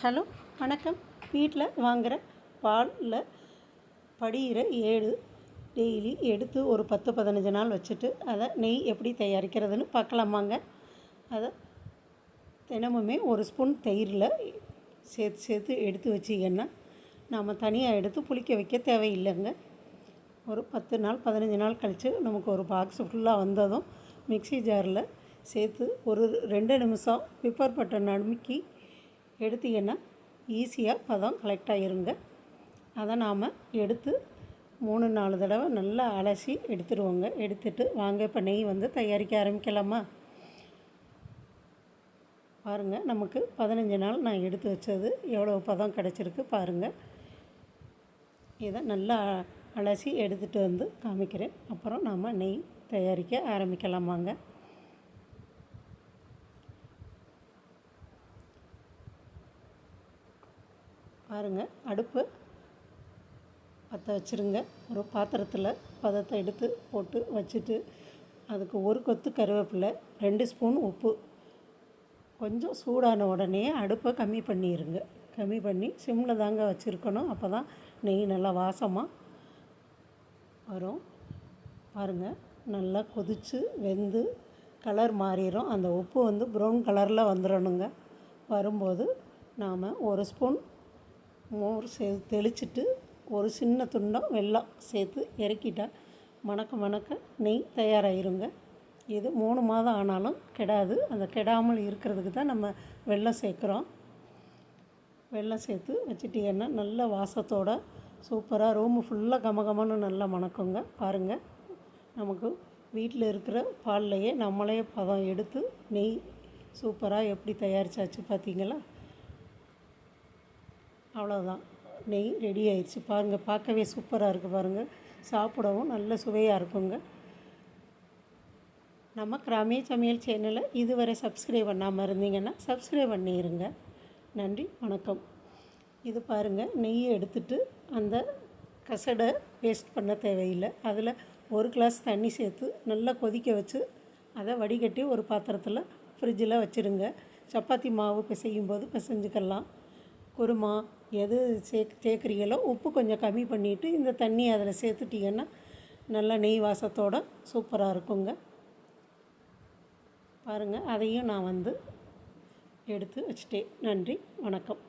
Hello வணக்கம். வீட்டில் வாங்குகிற பாலில் படிகிற ஏடு டெய்லி எடுத்து ஒரு 10-15 நாள் வச்சுட்டு அதை நெய் எப்படி தயாரிக்கிறதுன்னு பார்க்கலாமாங்க. அதை தினமுமே ஒரு ஸ்பூன் தயிரில் சேர்த்து எடுத்து வச்சிங்கன்னா நாம் தனியாக எடுத்து புளிக்க வைக்க தேவையில்லைங்க. ஒரு 10 நாள் 15 நாள் கழித்து நமக்கு ஒரு பாக்ஸ் ஃபுல்லாக வந்ததும் மிக்ஸி ஜாரில் சேர்த்து ஒரு 2 நிமிஷம் பிப்பர் பட்டை நடுக்கி எடுத்திங்கன்னா ஈஸியாக பதம் கலெக்ட் ஆகிருங்க. அதை நாம் எடுத்து 3-4 தடவை நல்லா அலசி எடுத்துடுவோங்க. எடுத்துகிட்டு வாங்க இப்போ நெய் தயாரிக்க ஆரம்பிக்கலாமா. பாருங்கள், நமக்கு 15 நாள் நான் எடுத்து வச்சது எவ்வளோ பதம் கிடச்சிருக்கு பாருங்கள். இதை நல்லா அலசி எடுத்துகிட்டு காமிக்கிறேன். அப்புறம் நாம் நெய் தயாரிக்க ஆரம்பிக்கலாமாங்க. பாருங்கள், அடுப்பு பற்ற வச்சுருங்க. ஒரு பாத்திரத்தில் பதத்தை எடுத்து போட்டு வச்சுட்டு அதுக்கு ஒரு கொத்து கருவேப்பிலை, 2 ஸ்பூன் உப்பு, கொஞ்சம் சூடான உடனே அடுப்பை கம்மி பண்ணிடுங்க. கம்மி பண்ணி சிம்மில் தாங்க வச்சுருக்கணும். அப்போ தான் நெய் நல்லா வாசமாக வரும். பாருங்கள், நல்லா கொதித்து வெந்து கலர் மாறிடும். அந்த உப்பு ப்ரௌன் கலரில் வந்துடணுங்க. வரும்போது நாம் ஒரு ஸ்பூன் மோர் தெளிச்சிட்டு ஒரு சின்ன துண்டம் வெல்லம் சேர்த்து இறக்கிட்டால் மணக்க நெய் தயாராகிருங்க. இது 3 மாதம் ஆனாலும் கெடாது. அந்த கெடாமல் இருக்கிறதுக்கு தான் நம்ம வெல்லம் சேர்க்குறோம். வெல்லம் சேர்த்து வச்சுட்டிங்கன்னா நல்ல வாசத்தோடு சூப்பராக ரூமு ஃபுல்லாக கமகமன்னு நல்லா மணக்குங்க. பாருங்கள், நமக்கு வீட்டில் இருக்கிற பால்லையே நம்மளே பதம் எடுத்து நெய் சூப்பராக எப்படி தயாரித்தாச்சு பார்த்தீங்களா. அவ்வளோதான், நெய் ரெடி ஆயிடுச்சு. பாருங்கள், பார்க்கவே சூப்பராக இருக்குது. பாருங்கள், சாப்பிடவும் நல்ல சுவையாக இருக்குங்க. நம்ம கிராமிய சமையல் சேனலை இதுவரை சப்ஸ்கிரைப் பண்ணாமல் இருந்தீங்கன்னா சப்ஸ்கிரைப் பண்ணிடுங்க. நன்றி, வணக்கம். இது பாருங்கள், நெய்யை எடுத்துகிட்டு அந்த கசடை வேஸ்ட் பண்ண தேவையில்லை. அதில் 1 கிளாஸ் தண்ணி சேர்த்து நல்லா கொதிக்க வச்சு அதை வடிகட்டி ஒரு பாத்திரத்தில் ஃப்ரிட்ஜில் வச்சுருங்க. சப்பாத்தி மாவு பிசையும்போது பிசைஞ்சுக்கலாம். குருமா எது சேர்க்குறீங்களோ உப்பு கொஞ்சம் கம்மி பண்ணிவிட்டு இந்த தண்ணி அதில் சேர்த்துட்டிங்கன்னா நல்லா நெய் வாசத்தோடு சூப்பராக இருக்குங்க. பாருங்கள், அதையும் நான் எடுத்து வச்சுட்டேன். நன்றி, வணக்கம்.